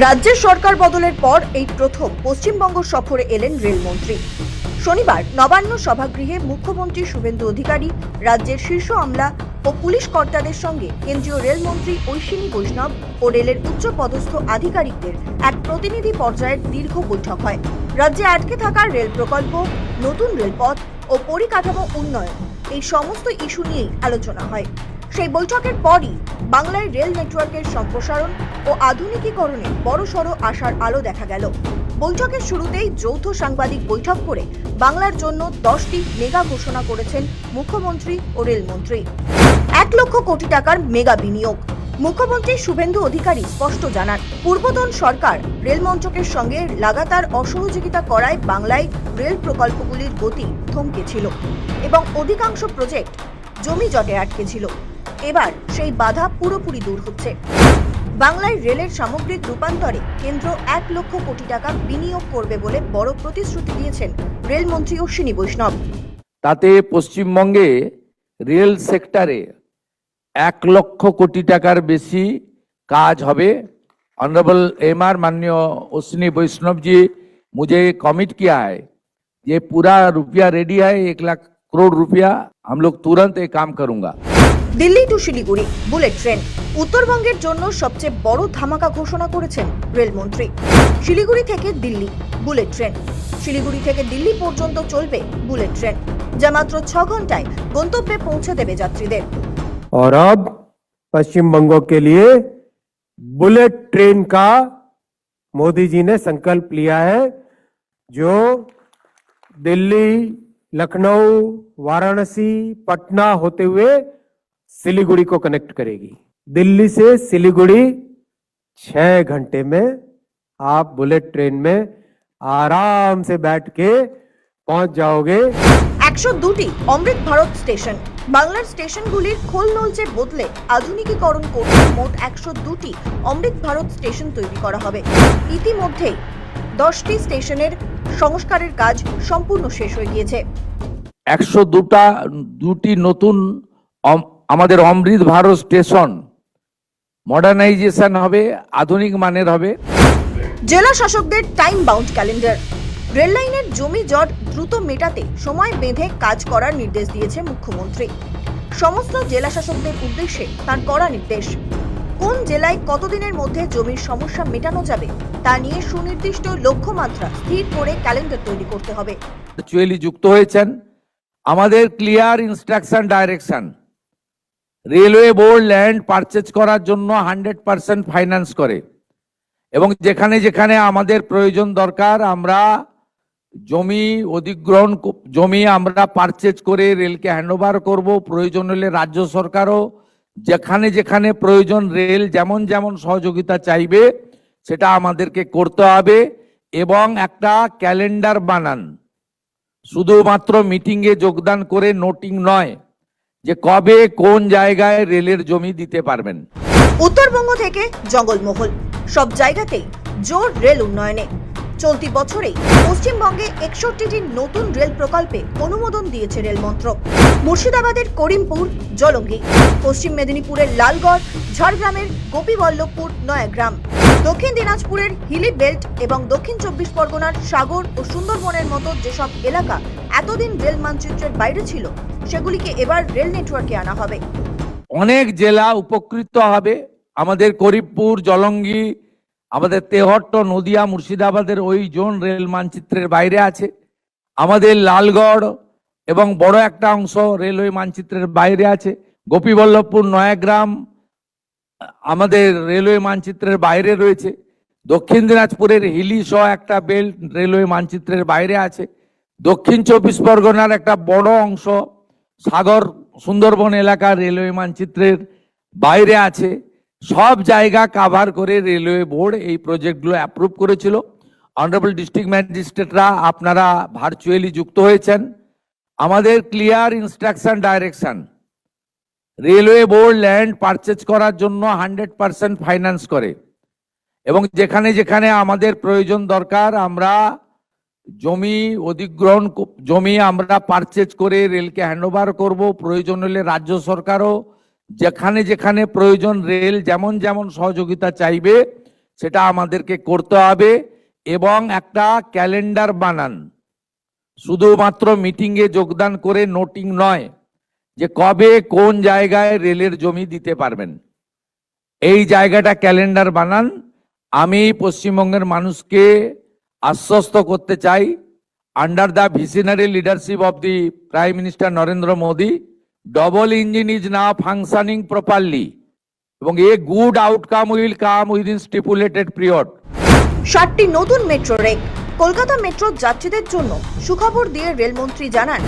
রাজ্যের সরকার বদলের পর এই প্রথম পশ্চিমবঙ্গ সফরে এলেন রেলমন্ত্রী। শনিবার নবান্ন সভাগৃহে মুখ্যমন্ত্রী শুভেন্দু অধিকারী, রাজ্যের শীর্ষ আমলা ও পুলিশ কর্তাদের সঙ্গে কেন্দ্রীয় রেলমন্ত্রী অশ্বিনী বৈষ্ণব ও রেলের উচ্চপদস্থ আধিকারিকদের এক প্রতিনিধি পর্যায়ের দীর্ঘ বৈঠক হয়। রাজ্যে আটকে থাকা রেল প্রকল্প, নতুন রেলপথ ও পরিকাঠামো উন্নয়ন, এই সমস্ত ইস্যু নিয়েই আলোচনা হয়। সেই বৈঠকের পরই বাংলায় রেল নেটওয়ার্কের সম্প্রসারণ ও আধুনিকীকরণে বড়সড় আশার আলো দেখা গেল। বৈঠকের শুরুতেই যৌথ সাংবাদিক বৈঠক করে বাংলার জন্য 10টি মেগা ঘোষণা করেছেন মুখ্যমন্ত্রী ও রেলমন্ত্রী। 1 লক্ষ কোটি টাকার মেগা বিনিয়োগ। মুখ্যমন্ত্রী শুভেন্দু অধিকারী স্পষ্ট জানান, পূর্বতন সরকার রেল মন্ত্রকের সঙ্গে লাগাতার অসহযোগিতা করায় বাংলায় রেল প্রকল্পগুলির গতি থমকে ছিল এবং অধিকাংশ প্রজেক্ট জমি জটে আটকে ছিল। এবার সেই বাধা পুরোপুরি দূর হচ্ছে। বাংলায় রেলের সামগ্রিক রূপান্তরে কেন্দ্র 1 লক্ষ কোটি টাকা বিনিয়োগ করবে বলে বড় প্রতিশ্রুতি দিয়েছেন রেলমন্ত্রী অশ্বিনী বৈষ্ণব। তাতে পশ্চিমবঙ্গে রেল সেক্টরে 1 লক্ষ কোটি টাকার বেশি কাজ হবে। ऑनरेबल एमआर माननीय अश्विनी वैष्णव जी मुझे कमिट किया है, ये पूरा रुपया रेडी है, 1 लाख करोड़ रुपया हम लोग तुरंत ये काम करूंगा। Delhi to Siliguri bullet train উত্তরবঙ্গের জন্য সবচেয়ে বড় ধামাকা ঘোষণা করেছেন রেলমন্ত্রী। শিলিগুড়ি থেকে দিল্লি বুলেট ট্রেন, শিলিগুড়ি থেকে দিল্লি পর্যন্ত চলবে বুলেট ট্রেন, যা মাত্র 6 ঘন্টায় গন্তব্যে পৌঁছে দেবে যাত্রীদের। और अब पश्चिम बंगों के लिए बुलेट ट्रेन का मोदी जी ने संकल्प लिया है, जो दिल्ली, लखनऊ, वाराणसी, पटना होते हुए सिलीगुड़ी को कनेक्ट करेगी। दिल्ली से सिलीगुड़ी 6 घंटे में आप बुलेट ट्रेन में आराम से बैठ के पहुंच जाओगे। 102টি অমৃত ভারত স্টেশন। বাংলার স্টেশনগুলির খোল নলচে বদলে আধুনিকীকরণ করতে মোট 102টি অমৃত ভারত স্টেশন তৈরি করা হবে। ইতিমধ্যেই 10টি স্টেশনের সংস্কারের কাজ সম্পূর্ণ শেষ হয়ে গিয়েছে। 102টি নতুন আমাদের অমৃত ভারত স্টেশন মডার্নাইজেশন হবে, আধুনিক মানের হবে। জেলা শাসকদের টাইম বাউন্ড ক্যালেন্ডার। রেল লাইনের জমি জট দ্রুত মেটাতে সময় বেঁধে কাজ করার নির্দেশ দিয়েছে মুখ্যমন্ত্রী। সমস্ত জেলা শাসকদের উদ্দেশ্যে তার কড়া নির্দেশ। কোন জেলায় কতদিনের মধ্যে জমির সমস্যা মেটানো যাবে তা নিয়ে সুনির্দিষ্ট লক্ষ্যমাত্রা স্থির করে ক্যালেন্ডার তৈরি করতে হবে। ভার্চুয়ালি যুক্ত হয়েছেন। আমাদের clear instruction direction, railway board land purchase করার জন্য 100% ফাইন্যান্স করে এবং যেখানে যেখানে আমাদের প্রয়োজন দরকার আমরা জমি অধিগ্রহণ, জমি আমরা পারচেজ করে রেলকে হ্যান্ডওভার করব। প্রয়োজন হলে রাজ্য সরকারও যেখানে যেখানে প্রয়োজন রেল যেমন যেমন সহযোগিতা চাইবে সেটা আমাদেরকে করতে হবে। এবং একটা ক্যালেন্ডার বানান, শুধুমাত্র মিটিংয়ে যোগদান করে নোটিং নয়, যে কবে কোন জায়গায় রেলের জমি দিতে পারবেন। উত্তরবঙ্গ থেকে জঙ্গলমহল, সব জায়গাতেই জোর রেল উন্নয়নে। চলতি বছরেই পশ্চিমবঙ্গে 61টি নতুন রেল প্রকল্পে অনুমোদন দিয়েছে রেল মন্ত্রক। মুর্শিদাবাদের করিমপুর, জলঙ্গি, পশ্চিম মেদিনীপুরের লালগড়, ঝাড়গ্রামের গোপীবল্লভপুর, নয়াগ্রাম, দক্ষিণ দিনাজপুরের হিলি বেল্ট এবং দক্ষিণ 24 পরগনার সাগর ও সুন্দরবনের মতো যেসব এলাকা এতদিন রেল মানচিত্রের বাইরে ছিল সেগুলিকে এবার রেল নেটওয়ার্কে আনা হবে। অনেক জেলা উপকৃত হবে। আমাদের করিমপুর, জলঙ্গি, আমাদের তেহট্ট, নদিয়া, মুর্শিদাবাদের ওই জোন রেল মানচিত্রের বাইরে আছে। আমাদের লালগড় এবং বড় একটা অংশ রেলওয়ে মানচিত্রের বাইরে আছে। গোপীবল্লভপুর, নয়াগ্রাম আমাদের রেলওয়ে মানচিত্রের বাইরে রয়েছে। দক্ষিণ দিনাজপুরের হিলি সহ একটা বেল্ট রেলওয়ে মানচিত্রের বাইরে আছে। দক্ষিণ 24 পরগনার একটা বড় অংশ সাগর সুন্দরবন এলাকা রেলওয়ে মানচিত্রের বাইরে আছে। সব জায়গা কাভার করে রেলওয়ে বোর্ড এই প্রজেক্টগুলো অ্যাপ্রুভ করেছিল। অনারেবল ডিস্ট্রিক্ট ম্যাজিস্ট্রেটরা আপনারা ভার্চুয়ালি যুক্ত হয়েছেন। আমাদের clear instruction direction, railway board land purchase করার জন্য 100% ফাইন্যান্স করে এবং যেখানে যেখানে আমাদের প্রয়োজন দরকার আমরা জমি অধিগ্রহণ, জমি আমরা পারচেজ করে রেলকে হ্যান্ডওভার করব। প্রয়োজন হলে রাজ্য সরকারও যেখানে যেখানে প্রয়োজন রেল যেমন যেমন সহযোগিতা চাইবে সেটা আমাদেরকে করতে হবে এবং একটা ক্যালেন্ডার বানান। শুধুমাত্র মিটিংয়ে যোগদান করে নোটিং নয়, যে কবে কোন জায়গায় রেলের জমি দিতে পারবেন, এই জায়গাটা ক্যালেন্ডার বানান। আমি পশ্চিমবঙ্গের মানুষকে আশ্বস্ত করতে চাই, under the visionary leadership of the prime minister Narendra Modi, double engine is now functioning properly এবং a good outcome will come within stipulated period. 7টি নতুন মেট্রো রেক। কলকাতা মেট্রো যাত্রীদের জন্য সুখবর দিয়ে রেলমন্ত্রী জানান,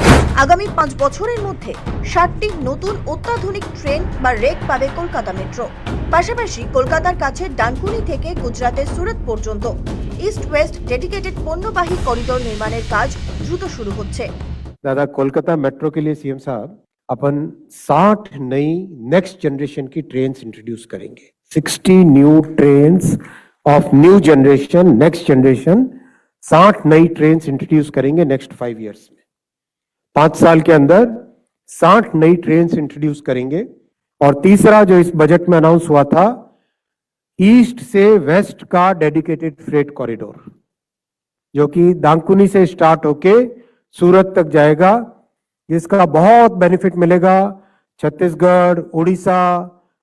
আগামী 5 বছরের মধ্যে 7টি নতুন অত্যাধুনিক ট্রেন বা রেক পাবে কলকাতা মেট্রো। পাশাপাশি কলকাতার কাছে ডানকুনি থেকে গুজরাটের সুরত পর্যন্ত ইস্ট ওয়েস্ট ডেডিকেটেড পণ্যবাহী করিডোর নির্মাণের কাজ দ্রুত শুরু হচ্ছে। दादा कोलकाता मेट्रो के लिए सीएम साहब अपन 60 नई नेक्स्ट जनरेशन की ट्रेन्स इंट्रोड्यूस करेंगे। 60 new trains of new generation, next generation, 60 नई ट्रेन्स इंट्रोड्यूस करेंगे नेक्स्ट 5 इयर्स में। 5 साल के अंदर 60 नई ट्रेन्स इंट्रोड्यूस करेंगे। और तीसरा जो इस बजट में अनाउंस हुआ था, ईस्ट से वेस्ट का डेडिकेटेड फ्रेट कॉरिडोर, जो कि दांकुनी से स्टार्ट होके सूरत तक जाएगा, जिसका बहुत बेनिफिट मिलेगा छत्तीसगढ़, उड़ीसा,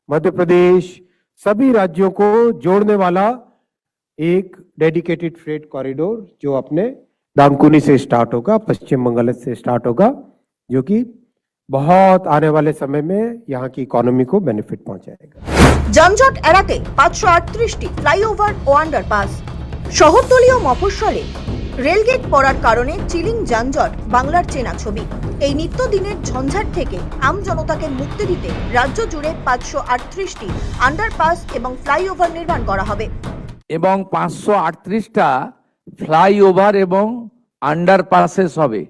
मध्य प्रदेश, सभी राज्यों को जोड़ने वाला एक डेडिकेटेड फ्रेट कॉरिडोर जो अपने दांकुनी से स्टार्ट होगा, पश्चिम बंगाल से स्टार्ट होगा, जो कि बहुत आने वाले समय में यहाँ की इकोनॉमी को बेनिफिट पहुंचाएगा। যানজট এড়াতে 538টি ফ্লাইওভার ও আন্ডারপাস। শহরতলীয় মফস্বলে রেলগেট পড়ার কারণে চিলিং যানজট বাংলার চেনা ছবি। এই নিত্যদিনের ঝঞ্ঝাট থেকে আমজনতাকে মুক্তি দিতে রাজ্য জুড়ে 538টি আন্ডারপাস এবং ফ্লাইওভার নির্মাণ করা হবে। এবং 538টা ফ্লাইওভার এবং আন্ডারপাসেস হবে।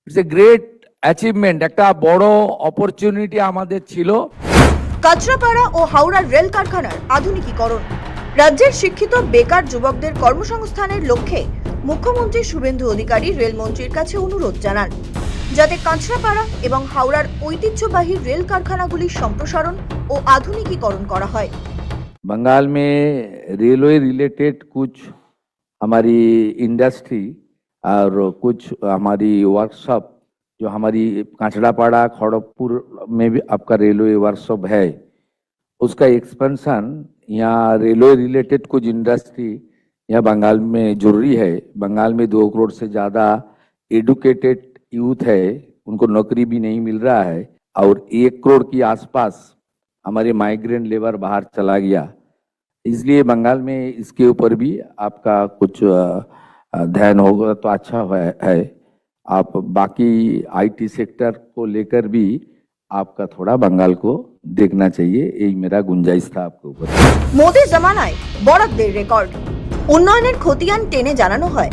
ইটস এ গ্রেট অ্যাচিভমেন্ট, একটা বড় অপরচুনিটি আমাদের ছিল। কাঁচরাপাড়া ও হাওড়ার রেল কারখানার আধুনিকীকরণ। রাজ্যের শিক্ষিত বেকার যুবকদের কর্মসংস্থানের লক্ষ্যে মুখ্যমন্ত্রী শুভেন্দু অধিকারী রেলমন্ত্রীর কাছে অনুরোধ জানান, যাতে কাঁচরাপাড়া এবং হাওড়ার ঐতিহ্যবাহী রেল কারখানাগুলির সম্প্রসারণ ও আধুনিকীকরণ করা হয়। बंगाल में रेलवे रिलेटेड कुछ हमारी इंडस्ट्री और कुछ हमारी वर्कशॉप, जो हमारी कांचड़ापाड़ा खड़गपुर में भी आपका रेलवे वर्कशॉप है, उसका एक्सपेंशन यहाँ रेलवे रिलेटेड कुछ इंडस्ट्री यहाँ बंगाल में जरूरी है। बंगाल में 2 करोड़ से ज़्यादा एडुकेटेड यूथ है, उनको नौकरी भी नहीं मिल रहा है, और 1 करोड़ के आसपास हमारे माइग्रेंट लेबर बाहर चला गया। इसलिए बंगाल में इसके ऊपर भी आपका कुछ ध्यान होगा तो अच्छा है। आप बाकी आईटी सेक्टर को लेकर भी आपका थोड़ा बंगाल को देखना चाहिए, यही मेरा गुंजाइश था आपके ऊपर। মোদি জামানায় বরাদ্দের রেকর্ড। উন্নয়নের খতিয়ান টেনে জানানো হয়,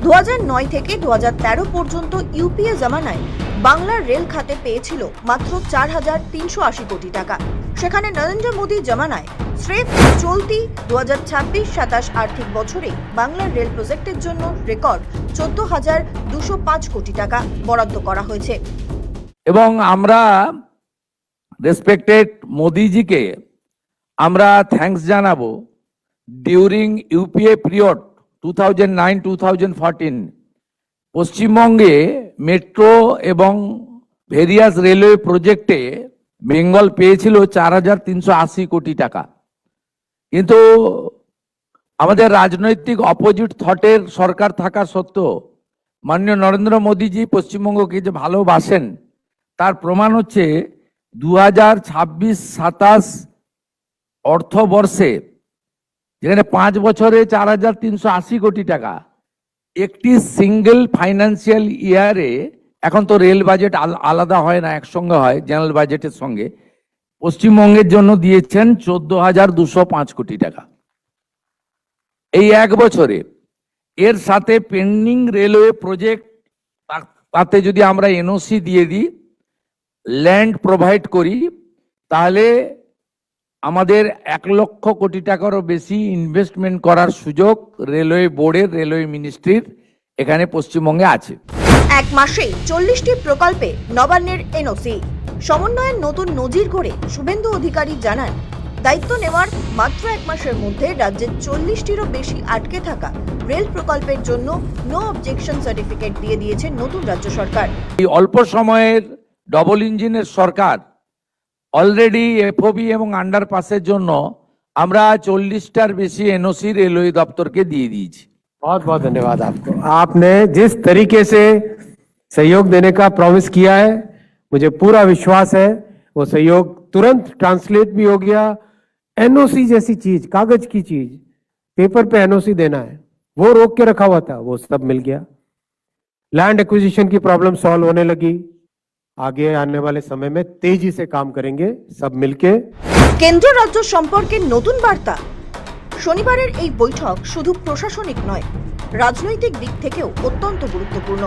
2009 থেকে 2013 পর্যন্ত ইউপিএ জামানায় বাংলার রেল খাতে পেয়েছিল মাত্র 4,380 কোটি টাকা। সেখানে নরেন্দ্র মোদী জামানায় স্রেফ চলতি 2026-27 আর্থিক বছরে বাংলার রেল প্রজেক্টের জন্য রেকর্ড 14,205 কোটি টাকা বরাদ্দ করা হয়েছে। এবং আমরা রেসপেক্টেড মোদিজিকে আমরা থ্যাঙ্কস জানাবো। ডিউরিং ইউপিএ পিরিয়ড 2009-2014 পশ্চিমবঙ্গে মেট্রো এবং ভেরিয়াস রেলওয়ে প্রজেক্টে বেঙ্গল পেয়েছিল 4,380 কোটি টাকা। কিন্তু আমাদের রাজনৈতিক অপোজিট থটের সরকার থাকা সত্ত্বেও মাননীয় নরেন্দ্র মোদীজি পশ্চিমবঙ্গকে যে ভালোবাসেন তার প্রমাণ হচ্ছে 2026-27 অর্থবর্ষে, যেখানে 5 বছরে 4,380 কোটি টাকা, একটি সিঙ্গেল ফাইন্যান্সিয়াল ইয়ারে, এখন তো রেল বাজেট আলাদা হয় না, একসঙ্গে হয় জেনারেল বাজেটের সঙ্গে, পশ্চিমবঙ্গের জন্য দিয়েছেন 14,205 কোটি টাকা এই 1 বছরে। এর সাথে পেন্ডিং রেলওয়ে প্রজেক্ট, তাতে যদি আমরা এনওসি দিয়ে দিই, ল্যান্ড প্রোভাইড করি, তাহলে আমাদের 1 লক্ষ কোটি টাকারও বেশি ইনভেস্টমেন্ট করার সুযোগ রেলওয়ে বোর্ডের, রেলওয়ে মিনিস্ট্রির এখানে পশ্চিমবঙ্গে আছে। 1 মাসেই 40টি প্রকল্পে নবান্নের এনওসি। সমন্বয়ের নতুন নজির গড়ে শুভেন্দু অধিকারী জানান, দায়িত্ব নেওয়ার মাত্র 1 মাসের মধ্যে রাজ্যের 40টিরও বেশি আটকে থাকা রেল প্রকল্পের জন্য নো অবজেকশন সার্টিফিকেট দিয়ে দিয়েছে নতুন রাজ্য সরকার। এই অল্প সময়ের ডবল ইঞ্জিনের সরকার অলরেডি এফওবি এবং আন্ডারপাসের জন্য আমরা 40টার বেশি এনওসি রেলওয়ে দপ্তরকে দিয়ে দিয়েছি। बहुत बहुत धन्यवाद आपको। आपने जिस तरीके से सहयोग देने का प्रॉमिस किया है, मुझे पूरा विश्वास है वो सहयोग तुरंत ट्रांसलेट भी हो गया। एनओसी जैसी चीज, कागज की चीज, पेपर पे एनओसी देना है, वो रोक के रखा हुआ था, वो सब मिल गया। लैंड एक्विजिशन की प्रॉब्लम सॉल्व होने लगी। आगे आने वाले समय में तेजी से काम करेंगे सब मिलके। কেন্দ্র রাজ্য সম্পর্কে নতুন বার্তা। শনিবারের এই বৈঠক শুধু প্রশাসনিক নয়, রাজনৈতিক দিক থেকেও অত্যন্ত গুরুত্বপূর্ণ।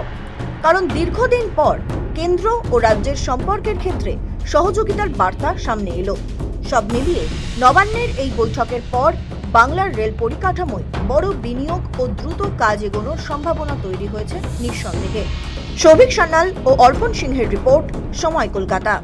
কারণ দীর্ঘদিন পর কেন্দ্র ও রাজ্যের সম্পর্কের ক্ষেত্রে সহযোগিতার বার্তা সামনে এলো। সব মিলিয়ে নবান্নের এই বৈঠকের পর বাংলার রেল পরিকাঠামোয় বড় বিনিয়োগ ও দ্রুত কাজ এগোনোর সম্ভাবনা তৈরি হয়েছে নিঃসন্দেহে। সৌভিক সান্যাল ও অর্পণ সিংহের রিপোর্ট, সময় কলকাতা।